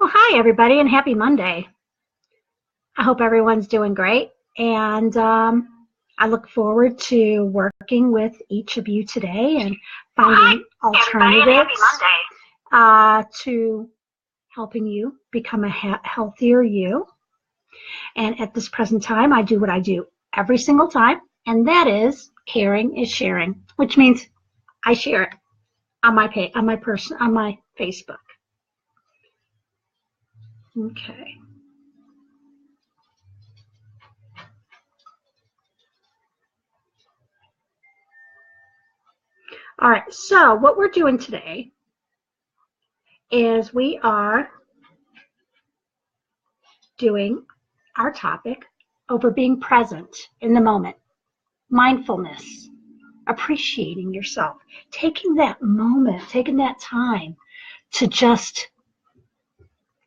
Well, hi, everybody, and happy Monday. I hope everyone's doing great, and I look forward to working with each of you today and finding alternatives to helping you become a healthier you. And at this present time, I do what I do every single time, and that is caring is sharing, which means I share it on my page, on my Facebook. Okay. All right, so what we're doing today is we are doing our topic over being present in the moment, mindfulness, appreciating yourself, taking that moment, taking that time to just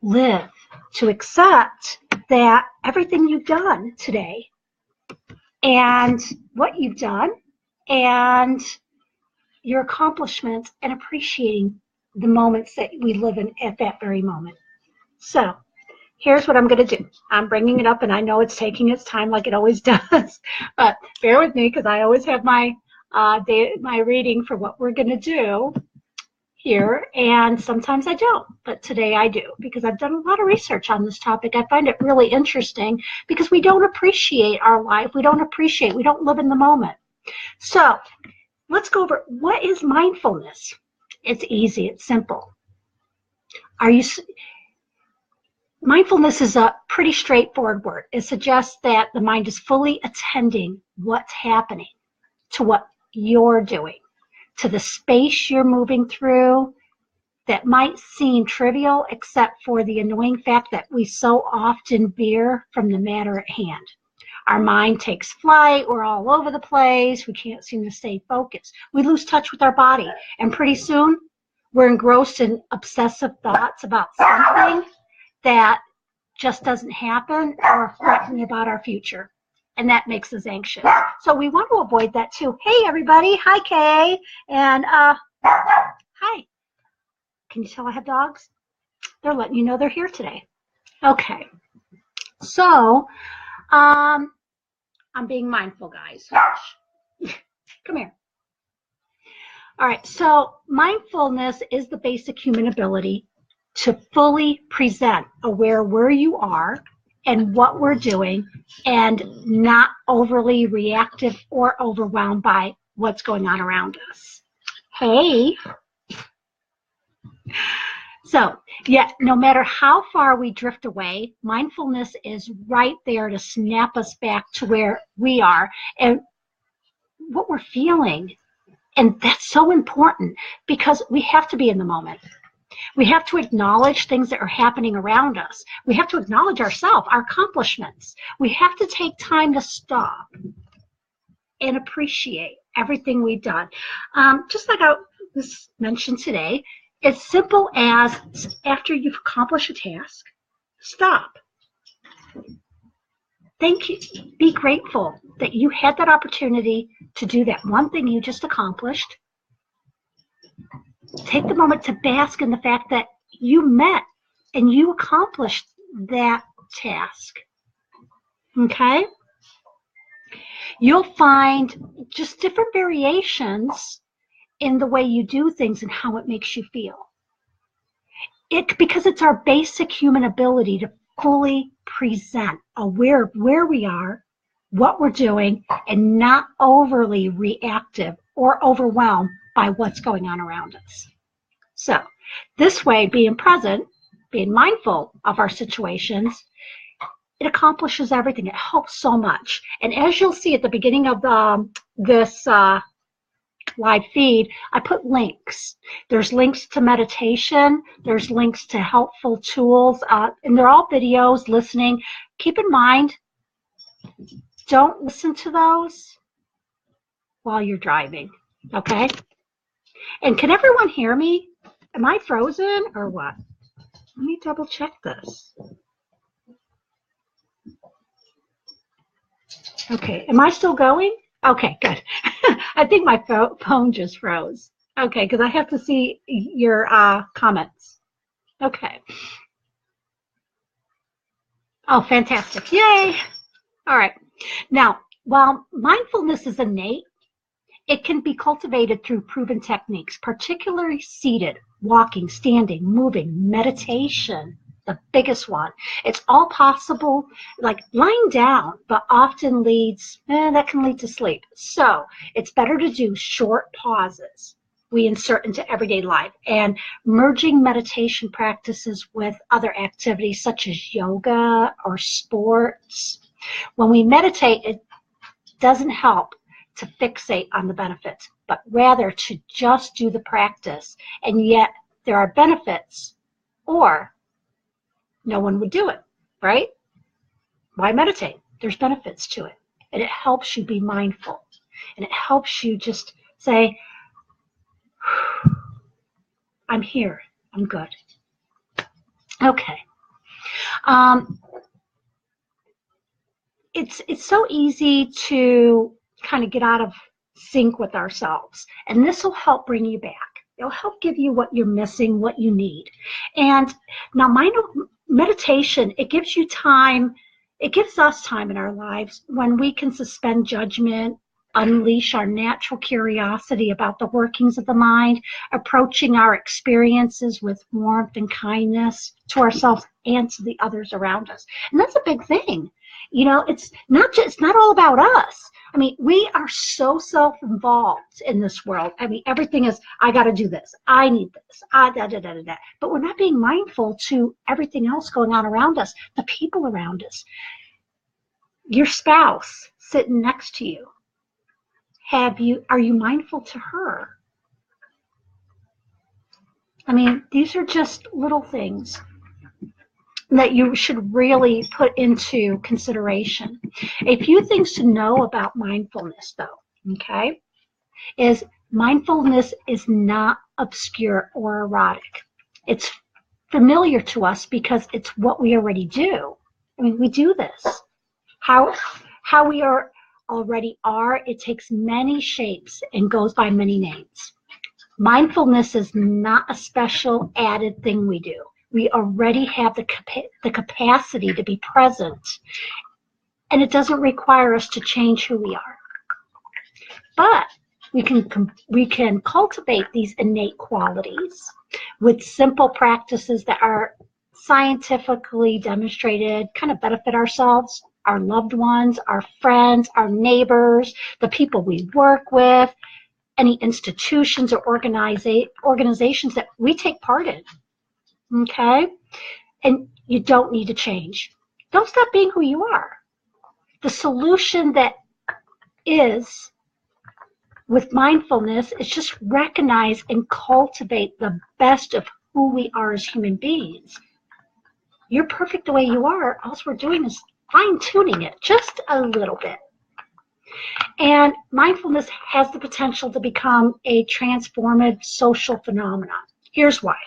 live, to accept that everything you've done today and what you've done and your accomplishments, and appreciating the moments that we live in at that very moment. So here's what I'm going to do. I'm bringing it up, and I know it's taking its time like it always does, but bear with me because I always have my reading for what we're going to do here, and sometimes I don't, but today I do because I've done a lot of research on this topic. I find it really interesting because we don't appreciate our life. We don't live in the moment. So let's go over what is mindfulness. It's easy. It's simple. Mindfulness is a pretty straightforward word. It suggests that the mind is fully attending what's happening to what you're doing, to the space you're moving through that might seem trivial, except for the annoying fact that we so often veer from the matter at hand. Our mind takes flight. We're all over the place. We can't seem to stay focused. We lose touch with our body. And pretty soon, we're engrossed in obsessive thoughts about something that just doesn't happen or fretting about our future. And that makes us anxious. So we want to avoid that too. Hey, everybody. Hi, Kay. And hi. Can you tell I have dogs? They're letting you know they're here today. Okay. So, I'm being mindful, guys. Come here. All right, so mindfulness is the basic human ability to fully present, aware where you are and what we're doing, and not overly reactive or overwhelmed by what's going on around us. Hey. So, yeah, no matter how far we drift away, mindfulness is right there to snap us back to where we are and what we're feeling. And that's so important because we have to be in the moment. We have to acknowledge things that are happening around us. We have to acknowledge ourselves, our accomplishments. We have to take time to stop and appreciate everything we've done. Just like I was mentioned today, it's simple as after you've accomplished a task, stop. Thank you. Be grateful that you had that opportunity to do that one thing you just accomplished. Take the moment to bask in the fact that you met and you accomplished that task. Okay? You'll find just different variations in the way you do things and how it makes you feel. Because it's our basic human ability to fully present, aware of where we are, what we're doing, and not overly reactive or overwhelmed by what's going on around us. So this way, being present, being mindful of our situations, it accomplishes everything. It helps so much. And as you'll see at the beginning of this live feed, I put links. There's links to meditation. There's links to helpful tools. And they're all videos, listening. Keep in mind, don't listen to those while you're driving, okay? And can everyone hear me? Am I frozen or what? Let me double check this. Okay, am I still going? Okay, good. I think my phone just froze. Okay, because I have to see your comments. Okay. Oh, fantastic. Yay. All right. Now, while mindfulness is innate, it can be cultivated through proven techniques, particularly seated, walking, standing, moving, meditation, the biggest one. It's all possible, like lying down, but often that can lead to sleep. So it's better to do short pauses we insert into everyday life and merging meditation practices with other activities such as yoga or sports. When we meditate, it doesn't help to fixate on the benefits, but rather to just do the practice. And yet there are benefits, or no one would do it, right? Why meditate? There's benefits to it. And it helps you be mindful. And it helps you just say, I'm here. I'm good. Okay. It's so easy to kind of get out of sync with ourselves, and this will help bring you back. It'll help give you what you're missing, what you need. And now meditation, it gives you time, it gives us time in our lives when we can suspend judgment, unleash our natural curiosity about the workings of the mind, approaching our experiences with warmth and kindness to ourselves and to the others around us. And that's a big thing. You know, it's not all about us. I mean, we are so self-involved in this world. I mean, everything is, I got to do this. I need this. But we're not being mindful to everything else going on around us, the people around us. Your spouse sitting next to you. Are you mindful to her? I mean, these are just little things that you should really put into consideration. A few things to know about mindfulness, though, okay, is mindfulness is not obscure or erotic. It's familiar to us because it's what we already do. I mean, we do this. How we already are, it takes many shapes and goes by many names. Mindfulness is not a special added thing we do. We already have the capacity to be present, and it doesn't require us to change who we are. But we can cultivate these innate qualities with simple practices that are scientifically demonstrated, kind of benefit ourselves, our loved ones, our friends, our neighbors, the people we work with, any institutions or organizations that we take part in. Okay? And you don't need to change. Don't stop being who you are. The solution that is with mindfulness is just recognize and cultivate the best of who we are as human beings. You're perfect the way you are. All we're doing is fine-tuning it just a little bit. And mindfulness has the potential to become a transformative social phenomenon. Here's why.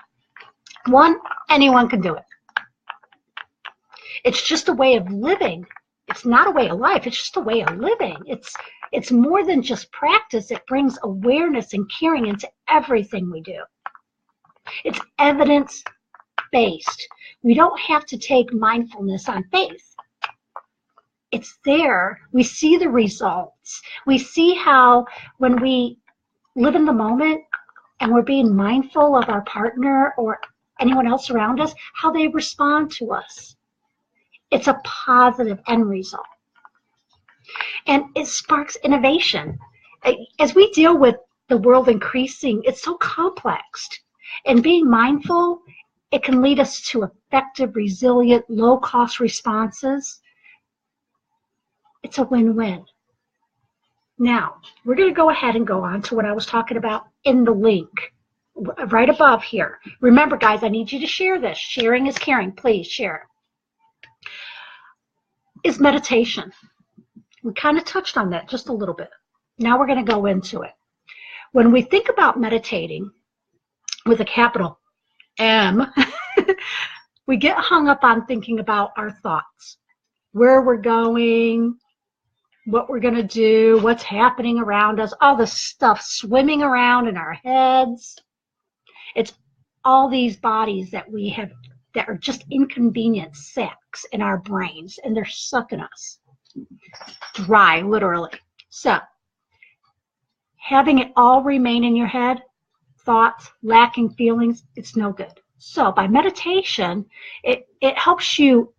One, anyone can do it. It's just a way of living. It's not a way of life. It's just a way of living. It's more than just practice. It brings awareness and caring into everything we do. It's evidence-based. We don't have to take mindfulness on faith. It's there. We see the results. We see how when we live in the moment and we're being mindful of our partner or anyone else around us, how they respond to us. It's a positive end result. And it sparks innovation. As we deal with the world increasing, it's so complex. And being mindful, it can lead us to effective, resilient, low-cost responses. It's a win-win. Now, we're going to go ahead and go on to what I was talking about in the link right above here. Remember, guys, I need you to share this. Sharing is caring. Please share it. Is meditation. We kind of touched on that just a little bit. Now we're going to go into it. When we think about meditating with a capital M, we get hung up on thinking about our thoughts, where we're going, what we're going to do, what's happening around us, all the stuff swimming around in our heads. It's all these bodies that we have that are just inconvenient sacs in our brains, and they're sucking us dry, literally. So having it all remain in your head, thoughts, lacking feelings, it's no good. So by meditation, it helps you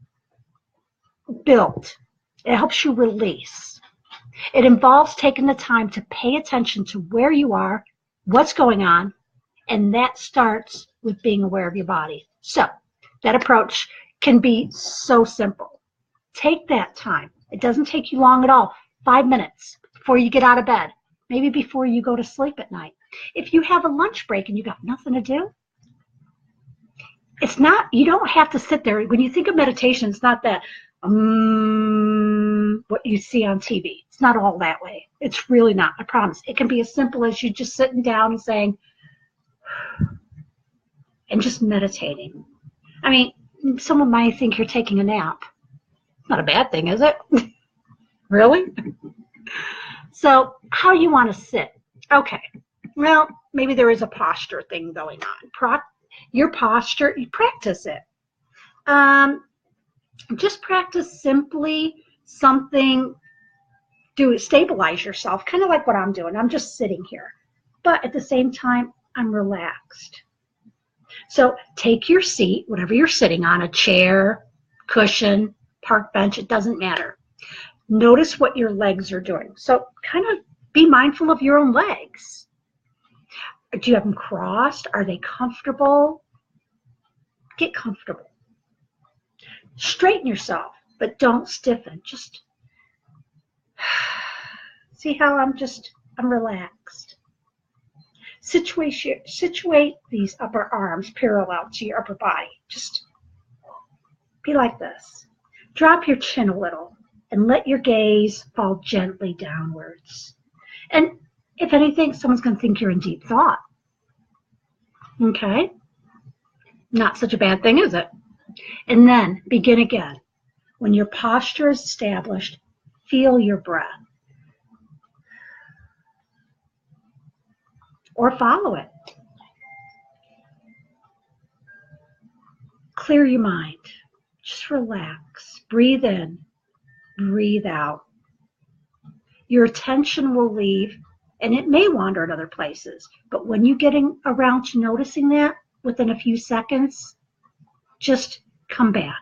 build. It helps you release. It involves taking the time to pay attention to where you are, what's going on, and that starts with being aware of your body. So that approach can be so simple. Take that time. It doesn't take you long at all. 5 minutes before you get out of bed, maybe before you go to sleep at night. If you have a lunch break and you got nothing to do, it's not, you don't have to sit there. When you think of meditation, it's not that what you see on TV. It's not all that way. It's really not, I promise. It can be as simple as you just sitting down and saying, and just meditating. I mean, someone might think you're taking a nap. Not a bad thing, is it? Really? So how you want to sit? Okay. Well, maybe there is a posture thing going on. Your posture, you practice it. Just practice simply something to stabilize yourself, kind of like what I'm doing. I'm just sitting here. But at the same time, I'm relaxed. So take your seat, whatever you're sitting on, a chair, cushion, park bench, it doesn't matter. Notice what your legs are doing. So kind of be mindful of your own legs. Do you have them crossed? Are they comfortable? Get comfortable. Straighten yourself, but don't stiffen. Just see how I'm relaxed. Situate these upper arms parallel to your upper body. Just be like this. Drop your chin a little and let your gaze fall gently downwards. And if anything, someone's going to think you're in deep thought. Okay? Not such a bad thing, is it? And then begin again. When your posture is established, feel your breath. Or follow it. Clear your mind. Just relax. Breathe in. Breathe out. Your attention will leave, and it may wander in other places. But when you're getting around to noticing that, within a few seconds, just come back.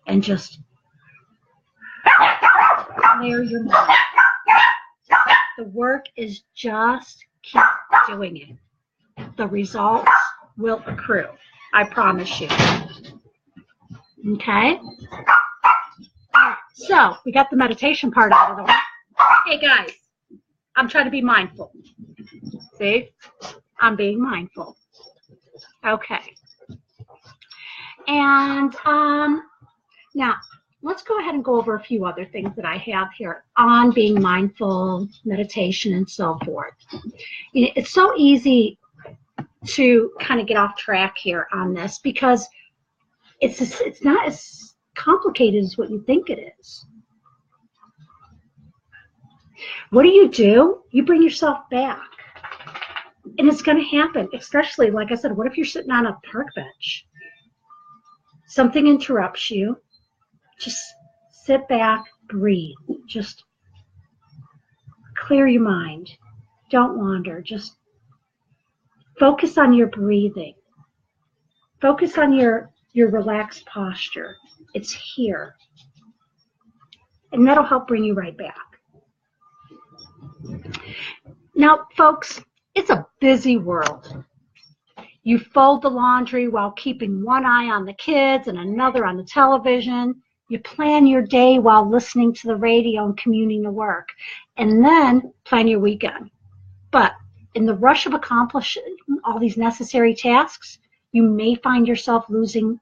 And just clear your mind. The work is just keep doing it. The results will accrue. I promise you. Okay? So, we got the meditation part out of the way. Hey guys, I'm trying to be mindful. See? I'm being mindful. Okay. And now, let's go ahead and go over a few other things that I have here on being mindful, meditation, and so forth. It's so easy to kind of get off track here on this because it's not as complicated as what you think it is. What do? You bring yourself back. And it's going to happen, especially, like I said, what if you're sitting on a park bench? Something interrupts you. Just sit back, breathe. Just clear your mind. Don't wander. Just focus on your breathing. Focus on your relaxed posture. It's here. And that'll help bring you right back. Now, folks, it's a busy world. You fold the laundry while keeping one eye on the kids and another on the television. You plan your day while listening to the radio and commuting to work. And then plan your weekend. But in the rush of accomplishing all these necessary tasks, you may find yourself losing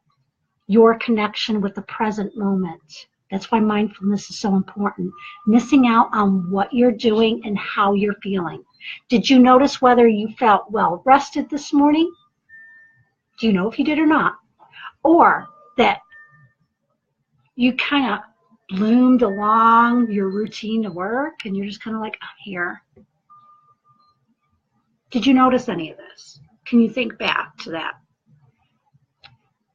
your connection with the present moment. That's why mindfulness is so important. Missing out on what you're doing and how you're feeling. Did you notice whether you felt well rested this morning? Do you know if you did or not? Or that you kind of bloomed along your routine to work and you're just kind of like, I'm here. Did you notice any of this? Can you think back to that?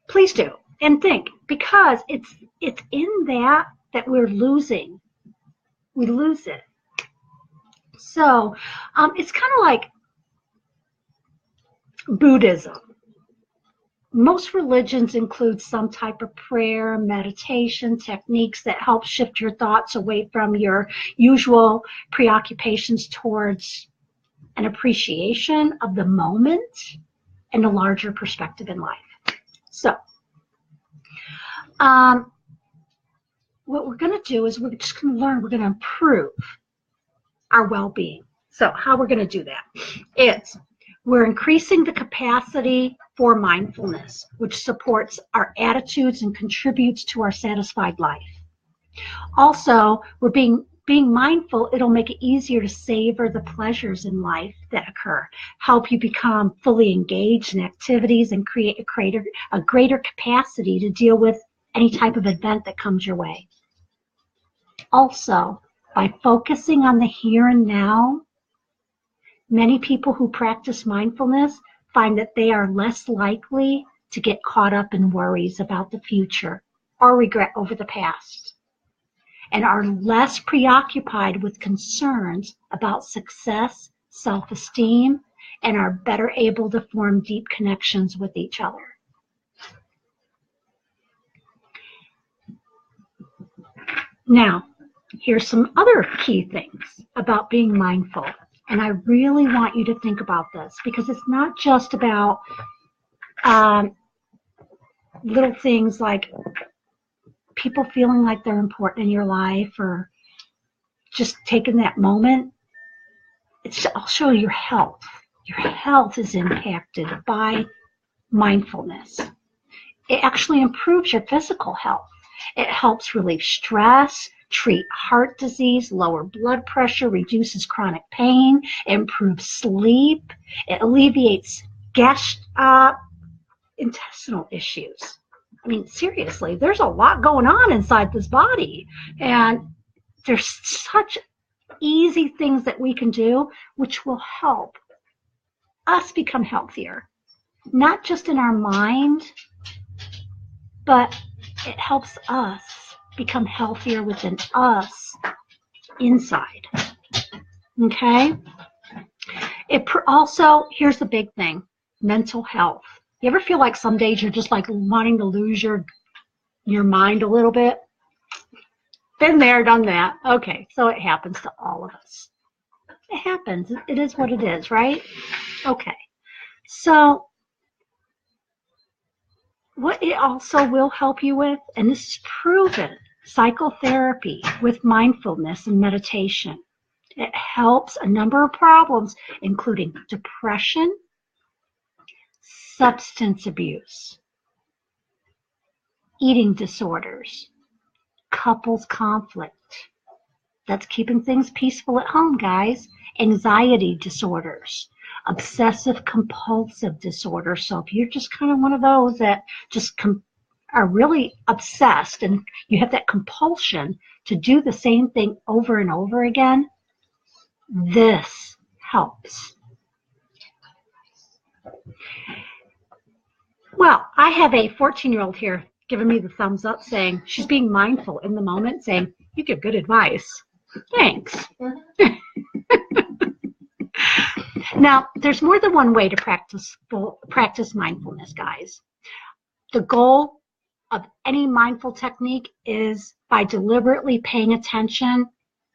Please do. And think, because it's in that we're losing. We lose it. So it's kind of like Buddhism. Most religions include some type of prayer, meditation techniques that help shift your thoughts away from your usual preoccupations towards an appreciation of the moment and a larger perspective in life. So, what we're going to do is we're just going to learn, we're going to improve our well-being. So how we're going to do that is we're increasing the capacity for mindfulness, which supports our attitudes and contributes to our satisfied life. Also, we're being mindful, it'll make it easier to savor the pleasures in life that occur, help you become fully engaged in activities, and create a greater capacity to deal with any type of event that comes your way. Also, by focusing on the here and now, many people who practice mindfulness find that they are less likely to get caught up in worries about the future or regret over the past, and are less preoccupied with concerns about success, self-esteem, and are better able to form deep connections with each other. Now, here's some other key things about being mindful. And I really want you to think about this, because it's not just about little things like people feeling like they're important in your life or just taking that moment. It's also your health. Your health is impacted by mindfulness. It actually improves your physical health. It helps relieve stress, treat heart disease, lower blood pressure, reduces chronic pain, improves sleep, it alleviates intestinal issues. I mean, seriously, there's a lot going on inside this body, and there's such easy things that we can do which will help us become healthier, not just in our mind, but it helps us become healthier within us inside. Okay? Also, here's the big thing, mental health. You ever feel like some days you're just like wanting to lose your mind a little bit? Been there, done that. Okay, so it happens to all of us. It happens. It is what it is, right? Okay. So what it also will help you with, and this is proven, psychotherapy with mindfulness and meditation. It helps a number of problems, including depression, substance abuse, eating disorders, couples conflict. That's keeping things peaceful at home, guys. Anxiety disorders, obsessive compulsive disorder. So if you're just kind of one of those that just are really obsessed and you have that compulsion to do the same thing over and over again, this helps. Well, I have a 14-year-old here giving me the thumbs up, saying she's being mindful in the moment, saying, you give good advice. Thanks. Now, there's more than one way to practice mindfulness, guys. The goal of any mindful technique is by deliberately paying attention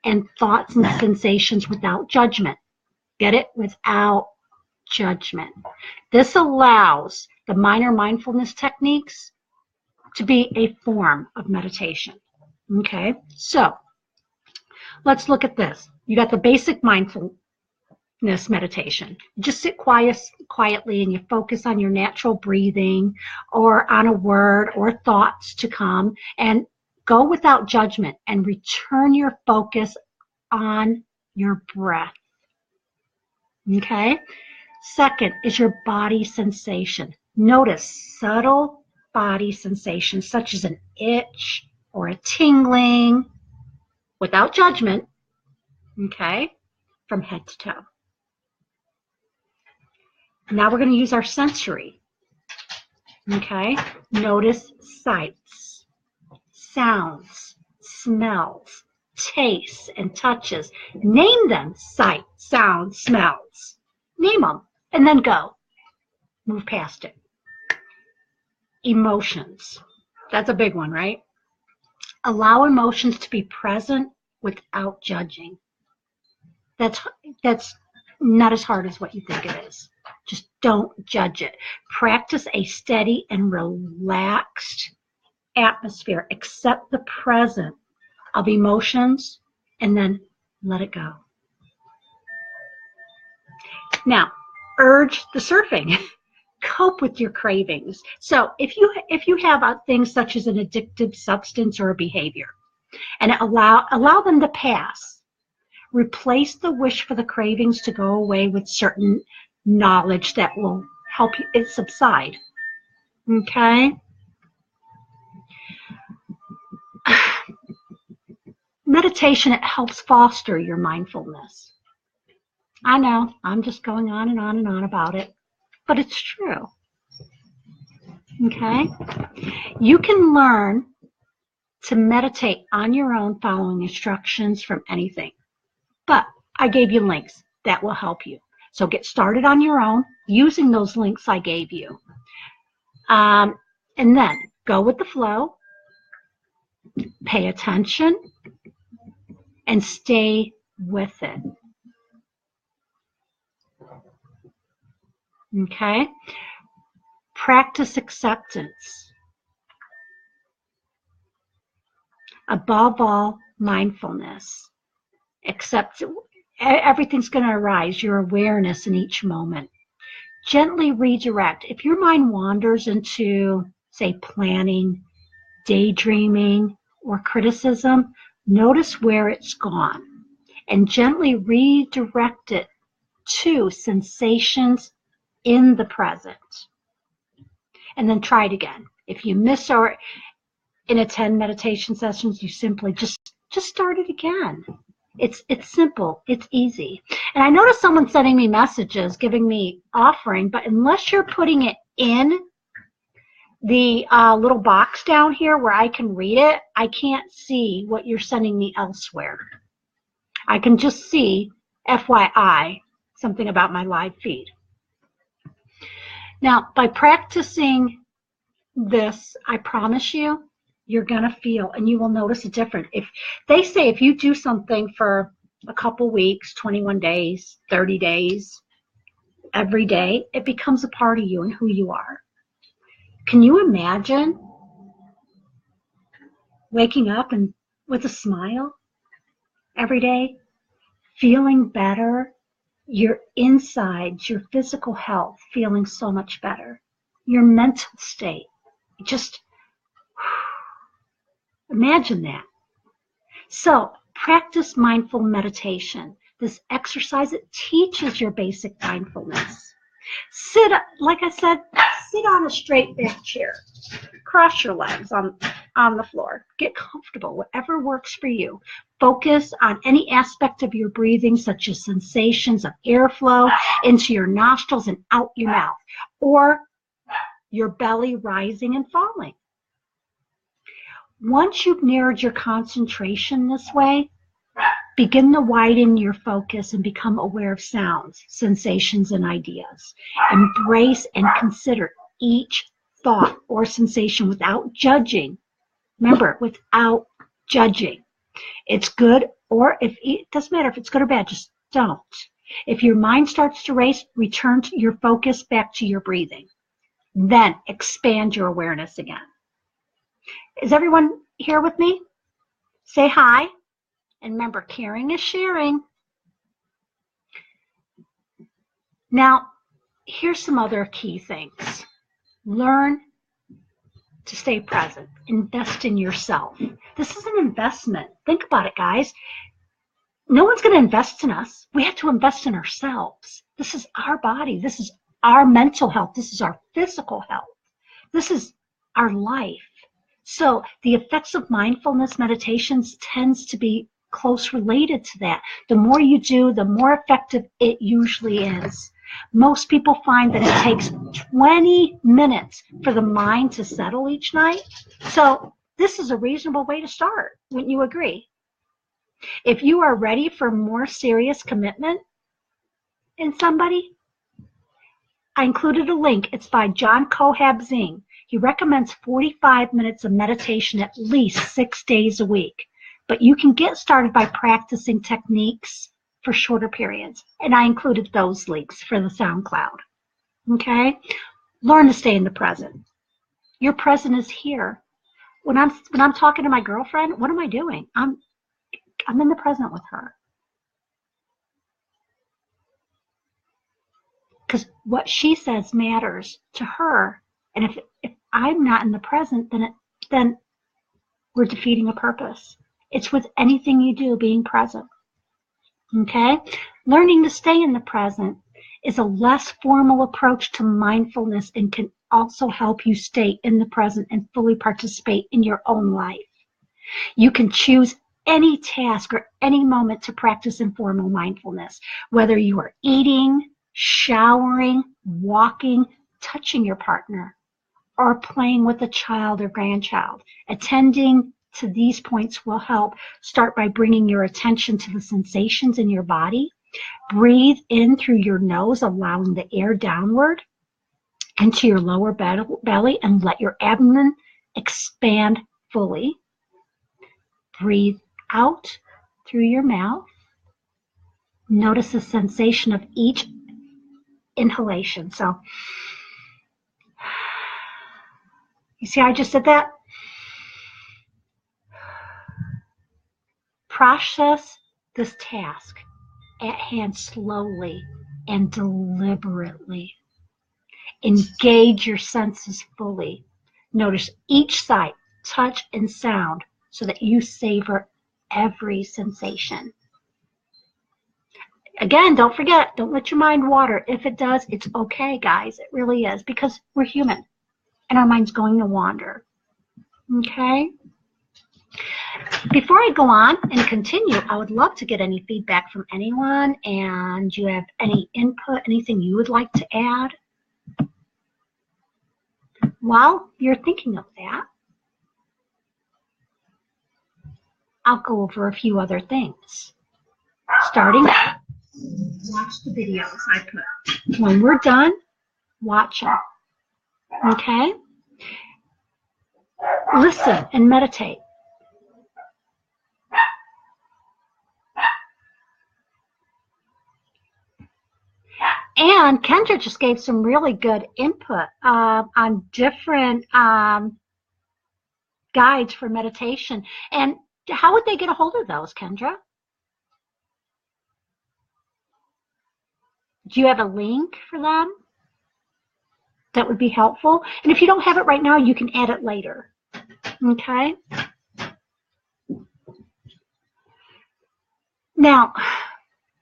and thoughts and sensations without judgment. Get it? Without judgment. This allows the minor mindfulness techniques to be a form of meditation. Okay, so let's look at this. You got the basic mindfulness meditation. You just sit quietly and you focus on your natural breathing or on a word or thoughts to come, and go without judgment and return your focus on your breath. Okay? Second is your body sensation. Notice subtle body sensations such as an itch or a tingling without judgment, okay, from head to toe. Now we're going to use our sensory Okay? Notice sights, sounds, smells, tastes, and touches. Name them: sight, sound, smells. Name them, and then go. Move past it. Emotions. That's a big one, right? Allow emotions to be present without judging. That's not as hard as what you think it is. Just don't judge it. Practice a steady and relaxed atmosphere. Accept the present of emotions and then let it go. Now, urge the surfing. Cope with your cravings. So if you have things such as an addictive substance or a behavior, and allow them to pass. Replace the wish for the cravings to go away with certain knowledge that will help it subside. Okay? Meditation, it helps foster your mindfulness. I know, I'm just going on and on and on about it, but it's true. Okay? You can learn to meditate on your own following instructions from anything. But I gave you links that will help you. So get started on your own using those links I gave you. And then go with the flow, pay attention, and stay with it. Okay? Practice acceptance. Above all, mindfulness. Accept everything's going to arise, your awareness in each moment. Gently redirect. If your mind wanders into, say, planning, daydreaming, or criticism, notice where it's gone and gently redirect it to sensations in the present. And then try it again. If you miss or in a 10 meditation sessions, you simply just start it again. It's simple. It's easy. And I noticed someone sending me messages, giving me offering, but unless you're putting it in the little box down here where I can read it, I can't see what you're sending me elsewhere. I can just see, FYI, something about my live feed. Now, by practicing this, I promise you, you're going to feel and you will notice a difference. If they say if you do something for a couple weeks, 21 days, 30 days, every day, it becomes a part of you and who you are. Can you imagine waking up and with a smile every day, feeling better, your insides, your physical health feeling so much better, your mental state, just imagine that. So practice mindful meditation. This exercise, it teaches your basic mindfulness. Like I said, sit on a straight back chair. Cross your legs on the floor. Get comfortable, whatever works for you. Focus on any aspect of your breathing, such as sensations of airflow into your nostrils and out your mouth, or your belly rising and falling. Once you've narrowed your concentration this way, begin to widen your focus and become aware of sounds, sensations, and ideas. Embrace and consider each thought or sensation without judging. Remember, without judging. It's good, or if it doesn't matter if it's good or bad, just don't. If your mind starts to race, return to your focus back to your breathing. Then expand your awareness again. Is everyone here with me? Say hi. And remember, caring is sharing. Now, here's some other key things. Learn to stay present. Invest in yourself. This is an investment. Think about it, guys. No one's going to invest in us. We have to invest in ourselves. This is our body. This is our mental health. This is our physical health. This is our life. So the effects of mindfulness meditations tends to be close related to that. The more you do, the more effective it usually is. Most people find that it takes 20 minutes for the mind to settle each night. So this is a reasonable way to start. Wouldn't you agree? If you are ready for more serious commitment in somebody, I included a link. It's by Jon Kabat-Zinn. He recommends 45 minutes of meditation at least 6 days a week. But you can get started by practicing techniques for shorter periods. And I included those links for the SoundCloud. Okay? Learn to stay in the present. Your present is here. When I'm talking to my girlfriend, what am I doing? I'm in the present with her. Because what she says matters to her. And if I'm not in the present, then we're defeating a purpose. It's with anything you do, being present. Okay? Learning to stay in the present is a less formal approach to mindfulness and can also help you stay in the present and fully participate in your own life. You can choose any task or any moment to practice informal mindfulness, whether you are eating, showering, walking, touching your partner, or playing with a child or grandchild. Attending to these points will help. Start by bringing your attention to the sensations in your body. Breathe in through your nose, allowing the air downward into your lower belly, and let your abdomen expand fully. Breathe out through your mouth. Notice the sensation of each inhalation. So, you see how I just did that? Process this task at hand slowly and deliberately. Engage your senses fully. Notice each sight, touch, and sound so that you savor every sensation. Again, don't forget, don't let your mind wander. If it does, it's okay, guys. It really is, because we're human and our mind's going to wander. Okay? Before I go on and continue, I would love to get any feedback from anyone, and do you have any input, anything you would like to add? While you're thinking of that, I'll go over a few other things. Starting out, watch the videos I put. When we're done, watch them. Okay? Listen and meditate. And Kendra just gave some really good input on different guides for meditation. And how would they get a hold of those, Kendra? Do you have a link for them that would be helpful? And if you don't have it right now, you can add it later. Okay? Now,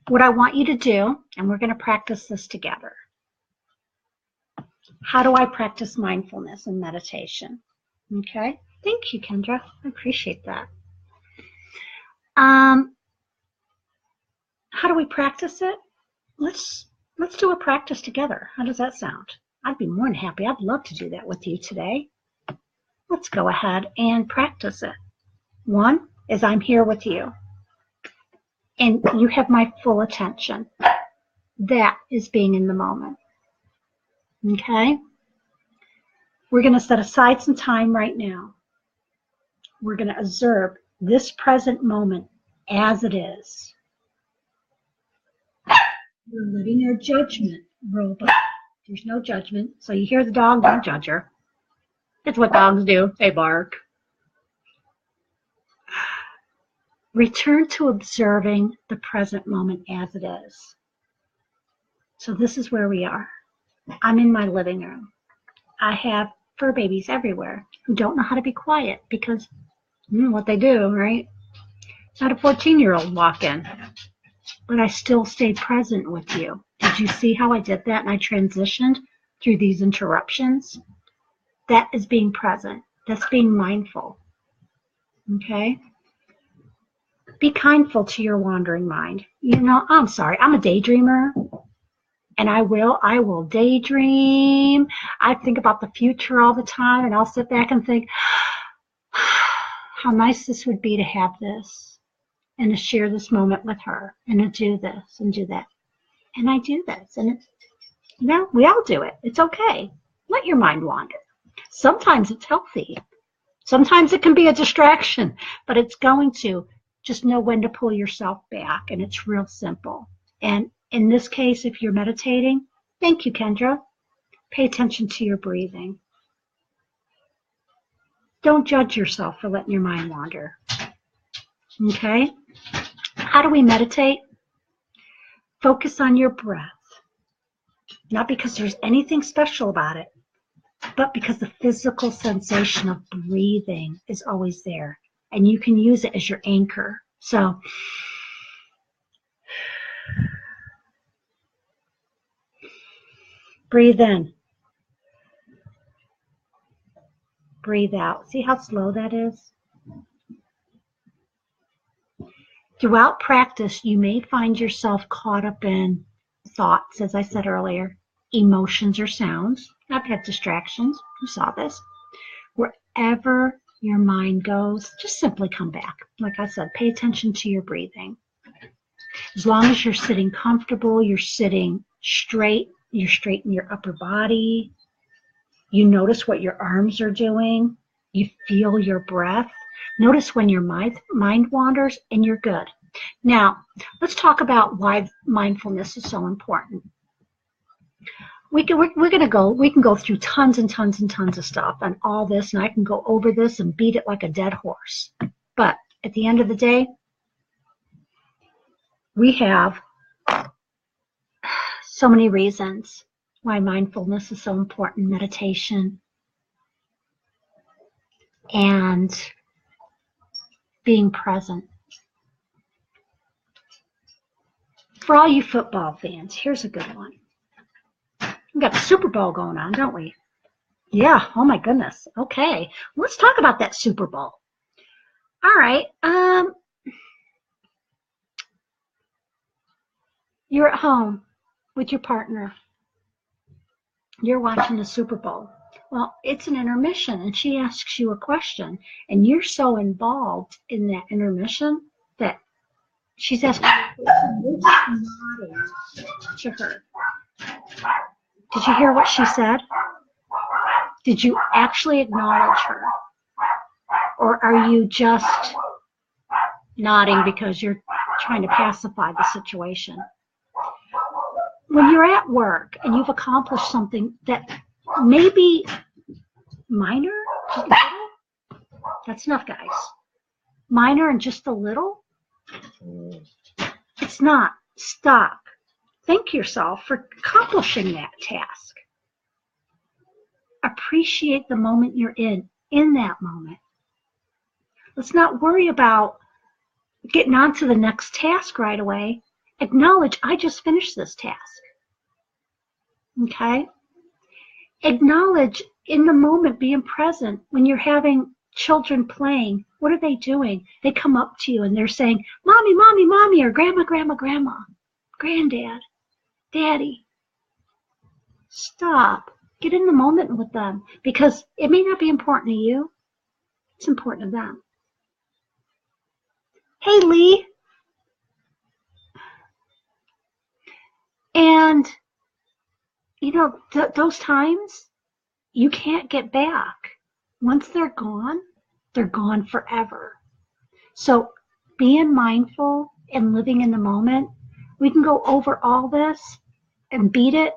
what I want you to do, and we're going to practice this together. How do I practice mindfulness and meditation? Okay? Thank you, Kendra. I appreciate that. How do we practice it? Let's do a practice together. How does that sound? I'd be more than happy. I'd love to do that with you today. Let's go ahead and practice it. One is I'm here with you, and you have my full attention. That is being in the moment. Okay? We're going to set aside some time right now. We're going to observe this present moment as it is. We're letting our judgment roll by. There's no judgment. So you hear the dog, don't judge her. It's what dogs do. They bark. Return to observing the present moment as it is. So this is where we are. I'm in my living room. I have fur babies everywhere who don't know how to be quiet because what they do, right? Not a 14-year-old walk in. But I still stayed present with you. Did you see how I did that and I transitioned through these interruptions? That is being present. That's being mindful. Okay? Be kindful to your wandering mind. You know, I'm sorry, I'm a daydreamer, And I will daydream. I think about the future all the time, and I'll sit back and think how nice this would be to have this and to share this moment with her and to do this and do that. And I do this, and it's, we all do it. It's okay. Let your mind wander. Sometimes it's healthy. Sometimes it can be a distraction, but it's going to. Just know when to pull yourself back, and it's real simple. And in this case, if you're meditating, thank you, Kendra. Pay attention to your breathing. Don't judge yourself for letting your mind wander. Okay? How do we meditate? Focus on your breath. Not because there's anything special about it, but because the physical sensation of breathing is always there. And you can use it as your anchor. So, breathe in. Breathe out. See how slow that is? Throughout practice, you may find yourself caught up in thoughts, as I said earlier, emotions or sounds. I've had distractions. You saw this. Wherever your mind goes, just simply come back. Like I said, pay attention to your breathing. As long as you're sitting comfortable, you're sitting straight, you're straight in your upper body, you notice what your arms are doing, you feel your breath. Notice when your mind wanders, and you're good. Now, let's talk about why mindfulness is so important. We can go through tons and tons and tons of stuff on all this, and I can go over this and beat it like a dead horse. But at the end of the day, we have so many reasons why mindfulness is so important. Meditation and being present. For all you football fans, here's a good one. We got the Super Bowl going on, don't we? Yeah, oh my goodness. Okay, let's talk about that Super Bowl. All right, you're at home with your partner. You're watching the Super Bowl. Well, it's an intermission, and she asks you a question, and you're so involved in that intermission that she's asking you a question, you're nodding to her. Did you hear what she said? Did you actually acknowledge her? Or are you just nodding because you're trying to pacify the situation? When you're at work and you've accomplished something that may be minor, just a little, that's enough, guys. Minor and just a little, it's not. Stop. Thank yourself for accomplishing that task. Appreciate the moment you're in that moment. Let's not worry about getting on to the next task right away. Acknowledge, I just finished this task. Okay? Acknowledge in the moment, being present. When you're having children playing, what are they doing? They come up to you and they're saying, Mommy, Mommy, Mommy, or Grandma, Grandma, Grandma, Granddad, Daddy. Stop. Get in the moment with them, because it may not be important to you. It's important to them. Hey, Lee. And, you know, those times you can't get back. Once they're gone forever. So being mindful and living in the moment, we can go over all this and beat it,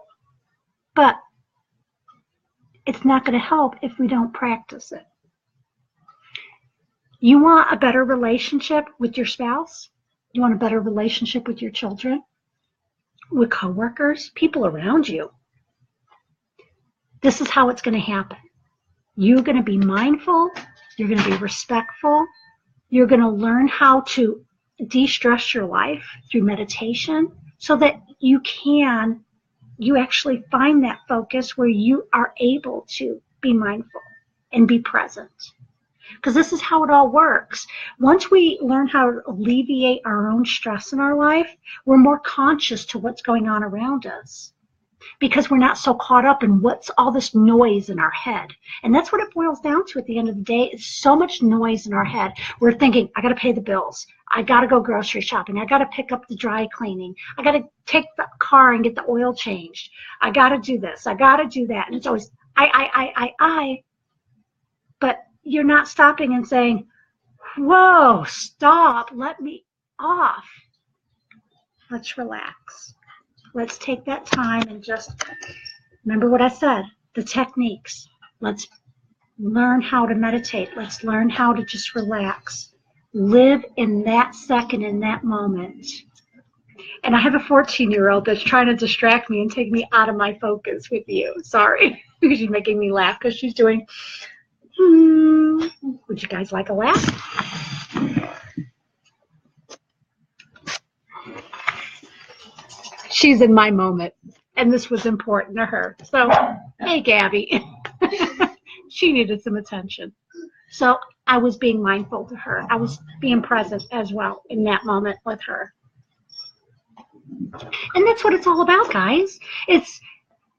but it's not going to help if we don't practice it. You want a better relationship with your spouse? You want a better relationship with your children? With coworkers? People around you? This is how it's going to happen. You're going to be mindful. You're going to be respectful. You're going to learn how to de-stress your life through meditation so that you actually find that focus where you are able to be mindful and be present. Because this is how it all works. Once we learn how to alleviate our own stress in our life, we're more conscious to what's going on around us. because we're not so caught up in what's all this noise in our head. And that's what it boils down to at the end of the day. It's so much noise in our head. We're thinking, I got to pay the bills. I got to go grocery shopping. I got to pick up the dry cleaning. I got to take the car and get the oil changed. I got to do this. I got to do that. And it's always I. But you're not stopping and saying, whoa, stop, let me off. Let's relax. Let's take that time and just remember what I said, the techniques. Let's learn how to meditate. Let's learn how to just relax. Live in that second, in that moment. And I have a 14-year-old that's trying to distract me and take me out of my focus with you. Sorry, she's making me laugh because she's doing, would you guys like a laugh? She's in my moment, and this was important to her. So, hey, Gabby. She needed some attention. So I was being mindful to her. I was being present as well in that moment with her. And that's what it's all about, guys. It's,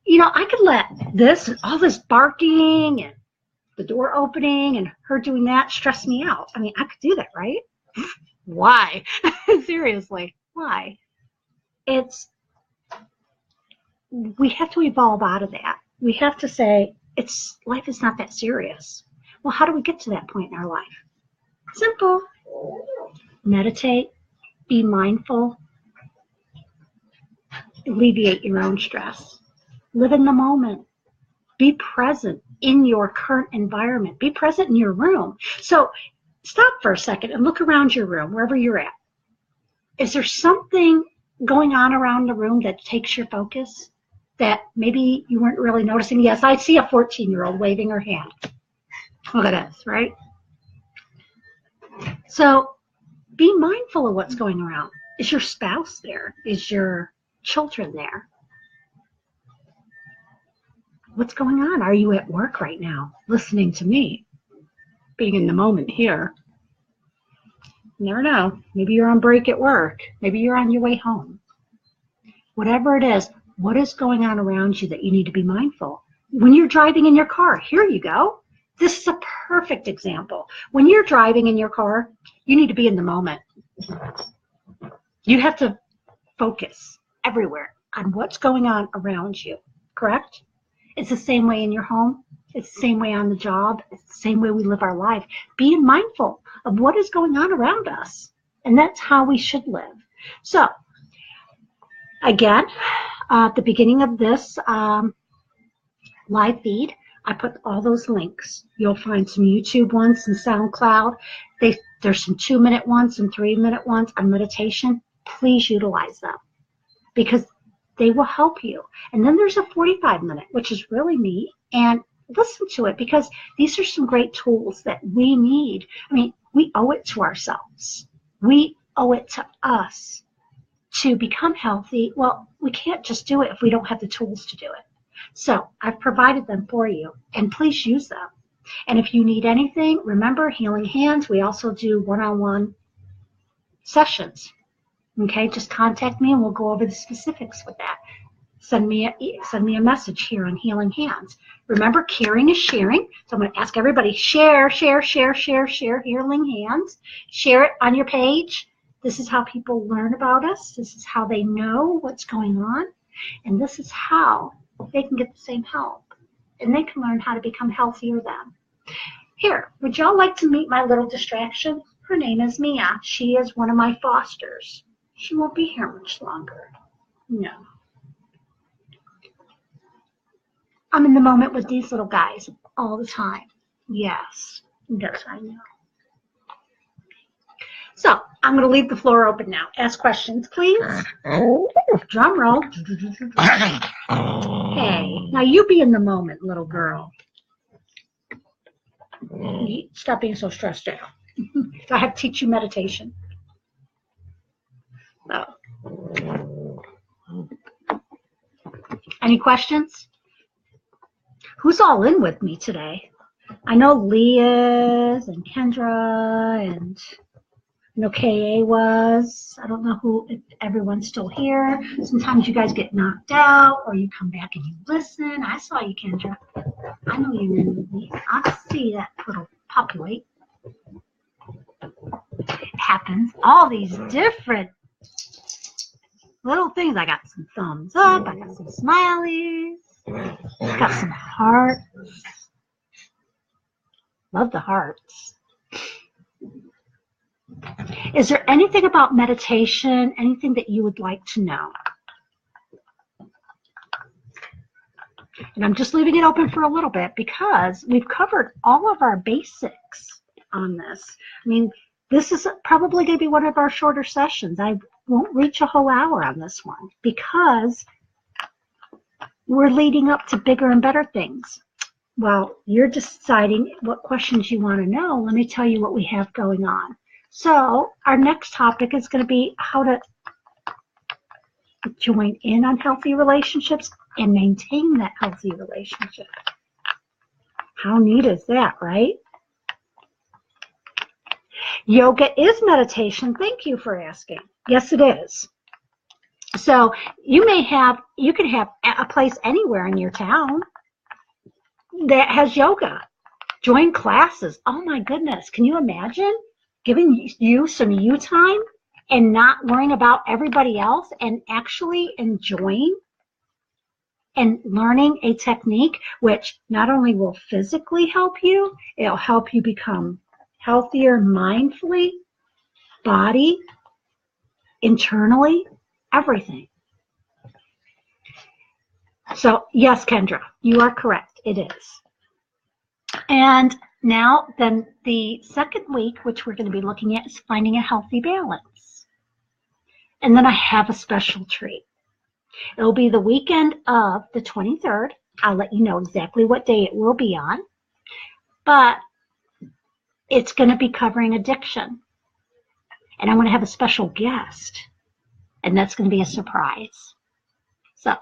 you know, I could let this, all this barking and the door opening and her doing that stress me out. I mean, I could do that, right? Why? Seriously, why? We have to evolve out of that. We have to say, life is not that serious. Well, how do we get to that point in our life? Simple. Meditate, be mindful, alleviate your own stress. Live in the moment. Be present in your current environment. Be present in your room. So stop for a second and look around your room, wherever you're at. Is there something going on around the room that takes your focus that maybe you weren't really noticing? Yes, I see a 14-year-old waving her hand. Look at this, right? So be mindful of what's going around. Is your spouse there? Is your children there? What's going on? Are you at work right now, listening to me, being in the moment here? You never know. Maybe you're on break at work. Maybe you're on your way home. Whatever it is, what is going on around you that you need to be mindful? When you're driving in your car, here you go. This is a perfect example. When you're driving in your car, you need to be in the moment. You have to focus everywhere on what's going on around you, correct? It's the same way in your home. It's the same way on the job. It's the same way we live our life. Being mindful of what is going on around us. And that's how we should live. So, again, at the beginning of this live feed, I put all those links. You'll find some YouTube ones, some SoundCloud. There's some 2-minute ones, some 3-minute ones on meditation. Please utilize them because they will help you. And then there's a 45-minute, which is really neat. And listen to it because these are some great tools that we need. I mean, we owe it to ourselves. We owe it to us to become healthy. Well, we can't just do it if we don't have the tools to do it. So I've provided them for you, and please use them. And if you need anything, remember Healing Hands. We also do one-on-one sessions. Okay, just contact me and we'll go over the specifics with that. Send me a message here on Healing Hands. Remember, caring is sharing. So I'm going to ask everybody, share Healing Hands. Share it on your page. This is how people learn about us. This is how they know what's going on. And this is how they can get the same help. And they can learn how to become healthier them. Here, would y'all like to meet my little distraction? Her name is Mia. She is one of my fosters. She won't be here much longer. No. I'm in the moment with these little guys all the time. Yes, I know. So I'm going to leave the floor open now. Ask questions, please. Drum roll. Hey, now you be in the moment, little girl. Stop being so stressed out. I have to teach you meditation. So. Any questions? Who's all in with me today? I know Leah's and Kendra and know KA was. I don't know if everyone's still here. Sometimes you guys get knocked out or you come back and you listen. I saw you, Kendra. I know you remember me. I see that little populate. It happens. All these different little things. I got some thumbs up. I got some smileys. I got some hearts. Love the hearts. Is there anything about meditation, anything that you would like to know? And I'm just leaving it open for a little bit because we've covered all of our basics on this. I mean, this is probably going to be one of our shorter sessions. I won't reach a whole hour on this one because we're leading up to bigger and better things. Well, you're deciding what questions you want to know. Let me tell you what we have going on. So our next topic is going to be how to join in on healthy relationships and maintain that healthy relationship. How neat is that, right? Yoga is meditation. Thank you for asking. Yes, it is. So you can have a place anywhere in your town that has yoga. Join classes. Oh my goodness. Can you imagine giving you some you time and not worrying about everybody else and actually enjoying and learning a technique which not only will physically help you, it'll help you become healthier mindfully, body, internally, everything. So yes, Kendra, you are correct. It is. And now then the second week, which we're going to be looking at, is finding a healthy balance. And then I have a special treat. It'll be the weekend of the 23rd. I'll let you know exactly what day it will be on. But it's going to be covering addiction. And I'm going to have a special guest. And that's going to be a surprise. So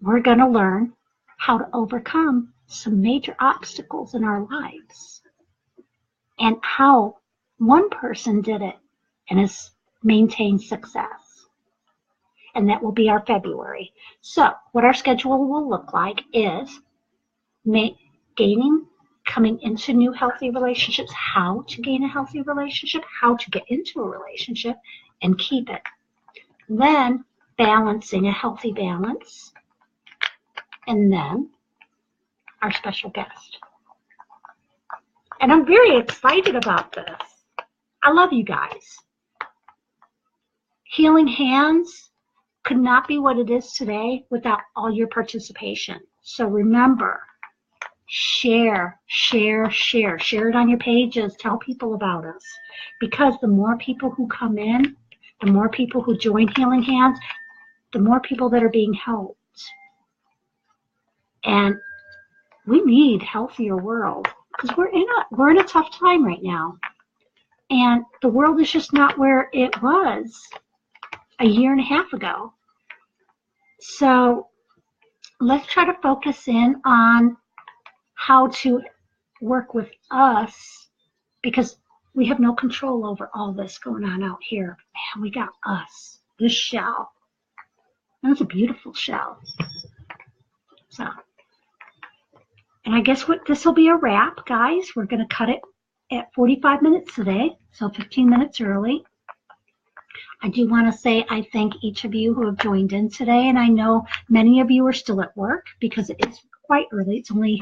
we're going to learn how to overcome some major obstacles in our lives and how one person did it and has maintained success. And that will be our February. So what our schedule will look like is coming into new healthy relationships, how to gain a healthy relationship, how to get into a relationship and keep it. Then balancing a healthy balance. And then our special guest. And I'm very excited about this. I love you guys. Healing Hands could not be what it is today without all your participation. So remember, share it on your pages. Tell people about us. Because the more people who come in, the more people who join Healing Hands, the more people that are being helped. And we need a healthier world because we're in a tough time right now. And the world is just not where it was a year and a half ago. So let's try to focus in on how to work with us because we have no control over all this going on out here. Man, we got us, this shell. That's a beautiful shell. So, and I guess this will be a wrap, guys. We're going to cut it at 45 minutes today, so 15 minutes early. I do want to say I thank each of you who have joined in today, and I know many of you are still at work because it is quite early. It's only,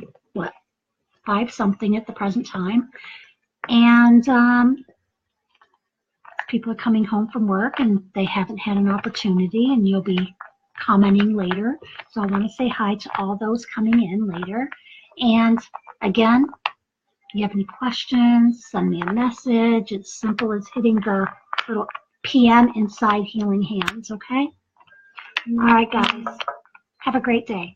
5-something at the present time. And people are coming home from work and they haven't had an opportunity, and you'll be commenting later. So I want to say hi to all those coming in later. And again, if you have any questions, send me a message. It's simple as hitting the little PM inside Healing Hands, okay? All right, guys. Have a great day.